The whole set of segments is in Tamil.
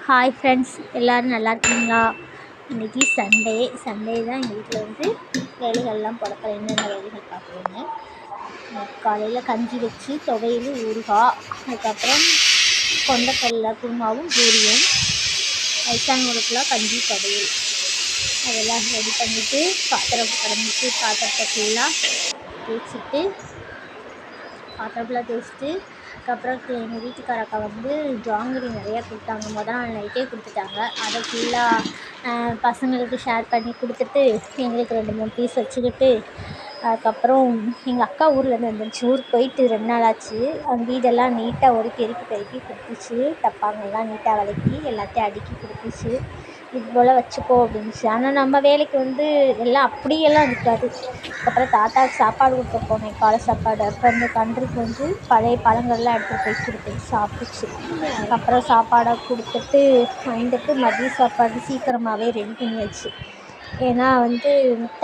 ஹாய் ஃப்ரெண்ட்ஸ், எல்லோரும் நல்லா இருக்கீங்களா? இன்றைக்கி சண்டே தான் எங்கள் வீட்டில் வந்து வேலைகள்லாம் போடப்போ என்னென்ன வேலைகள் பார்க்குறீங்க. காலையில் கஞ்சி வச்சு துவையல் ஊறுகாய், அதுக்கப்புறம் கொண்டக்கடலை குருமாவும் பூரியும், வயசானவங்களுக்குலாம் கஞ்சி துவையல் அதெல்லாம் ரெடி பண்ணிவிட்டு பாத்திரத்தை ஃபுல்லாக தேய்ச்சிட்டு அதுக்கப்புறம் எங்கள் வீட்டுக்கார அக்கா வந்து ஜாங்கிரி நிறையா கொடுத்தாங்க. நாள் நைட்டே கொடுத்துட்டாங்க. அதை ஃபுல்லாக பசங்களுக்கு ஷேர் பண்ணி கொடுத்துட்டு எங்களுக்கு 2-3 பீஸ் வச்சுக்கிட்டு, அதுக்கப்புறம் எங்கள் அக்கா ஊர்லேருந்து வந்துருந்துச்சு. ஊருக்கு போயிட்டு 2 நாள் ஆச்சு. அந்த வீடெல்லாம் நீட்டாக ஒரு பெருக்கி கொடுத்துச்சு. டப்பாங்கள்லாம் நீட்டாக விளக்கி எல்லாத்தையும் அடுக்கி கொடுத்துச்சு. இது போல் வச்சுக்கோ அப்படின்னுச்சு. ஆனால் நம்ம வேலைக்கு வந்து எல்லாம் அப்படியெல்லாம் இருக்காது. அதுக்கப்புறம் தாத்தாவுக்கு சாப்பாடு கொடுக்க போனேன், காலை சாப்பாடு. அப்போ அந்த கன்றுக்கு வந்து பழைய பழங்கள்லாம் எடுத்துகிட்டு போய் கொடுத்து சாப்பிட்டுச்சு. அப்புறம் சாப்பாடை கொடுத்துட்டு வந்துட்டு மதிய சாப்பாடு சீக்கிரமாகவே ரெடி பண்ணியாச்சு. ஏன்னா வந்து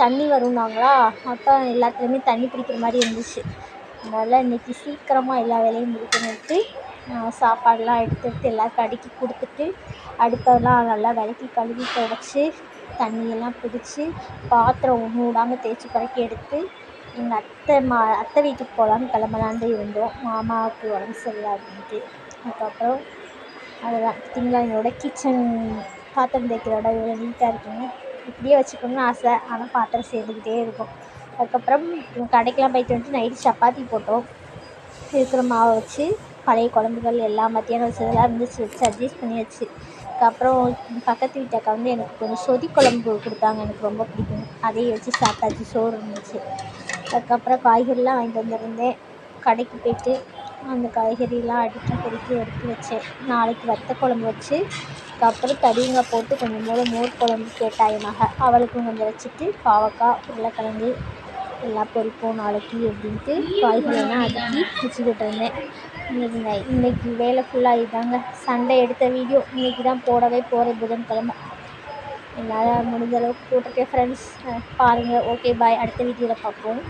தண்ணி வரும்னாங்களா, அப்போ எல்லாத்துலேயுமே தண்ணி பிடிக்கிற மாதிரி இருந்துச்சு. அதனால் இன்றைக்கி சீக்கிரமாக எல்லா வேலையும் முடிக்கணுன்ட்டு சாப்பாடெலாம் எடுத்து எல்லாருக்கும் அடுக்கி கொடுத்துட்டு, அடுப்பெல்லாம் நல்லா விளக்கி கழுவி துடைச்சி தண்ணியெல்லாம் பிடிச்சி பாத்திரம் ஒன்று விடாமல் தேய்ச்சி பறக்கி எடுத்து எங்கள் அத்தை வீட்டுக்கு போகலான்னு கிளம்பலான்ட்டு இருந்தோம். மாமாவுக்கு உடம்பு சரியில்லை அப்படின்ட்டு. அதுக்கப்புறம் அதுதான் திங்களோட கிச்சன் பாத்திரம் தேய்க்கிறோட இவ்வளோ நீட்டாக இருக்குங்க. இப்படியே வச்சுக்கணும்னு ஆசை, ஆனால் பாத்திரம் சேர்ந்துக்கிட்டே இருக்கும். அதுக்கப்புறம் கடைக்கெலாம் போயிட்டு வந்துட்டு நைட்டு சப்பாத்தி போட்டோம். இருக்கிற மாவை வச்சு பழைய குழம்புகள் எல்லாம் மத்தியானம் வச்சதெல்லாம் இருந்துச்சு, வச்சு அட்ஜஸ்ட் பண்ணியாச்சு. அதுக்கப்புறம் பக்கத்து வீட்டு அக்கா வந்து எனக்கு கொஞ்சம் சொதி குழம்பு கொடுத்தாங்க, எனக்கு ரொம்ப பிடிக்கும். அதையும் வச்சு சாப்பிட்டாச்சு, சோறு இருந்துச்சு. அதுக்கப்புறம் காய்கறிலாம் வாங்கிட்டு வந்திருந்தேன். கடைக்கு போய்ட்டு அந்த காய்கறிலாம் அடுக்கி பெருக்கி எடுத்து வச்சேன். நாளைக்கு வத்த குழம்பு வச்சு, அதுக்கப்புறம் தடியங்காய் போட்டு கொஞ்சம் மோர் குழம்பு கேட்டா என் மக, அவளுக்கும் கொஞ்சம் வச்சுட்டு பாவக்காய் உருளைக்கிழங்கு எல்லாம் பொரிப்போம் நாளைக்கு அப்படின்ட்டு காய்கறியெல்லாம் அடுக்கி வச்சுக்கிட்டு இருந்தேன். இன்றைக்கி வேலை ஃபுல்லாக இதாங்க. சண்டே எடுத்த வீடியோ இன்றைக்கி தான் போடவே போகிறேன், புதன்கிழமை. என்னால் முடிஞ்ச அளவுக்கு போட்டிருக்கேன் ஃப்ரெண்ட்ஸ், பாருங்கள். ஓகே, பாய். அடுத்த வீடியோவில் பார்ப்போம்.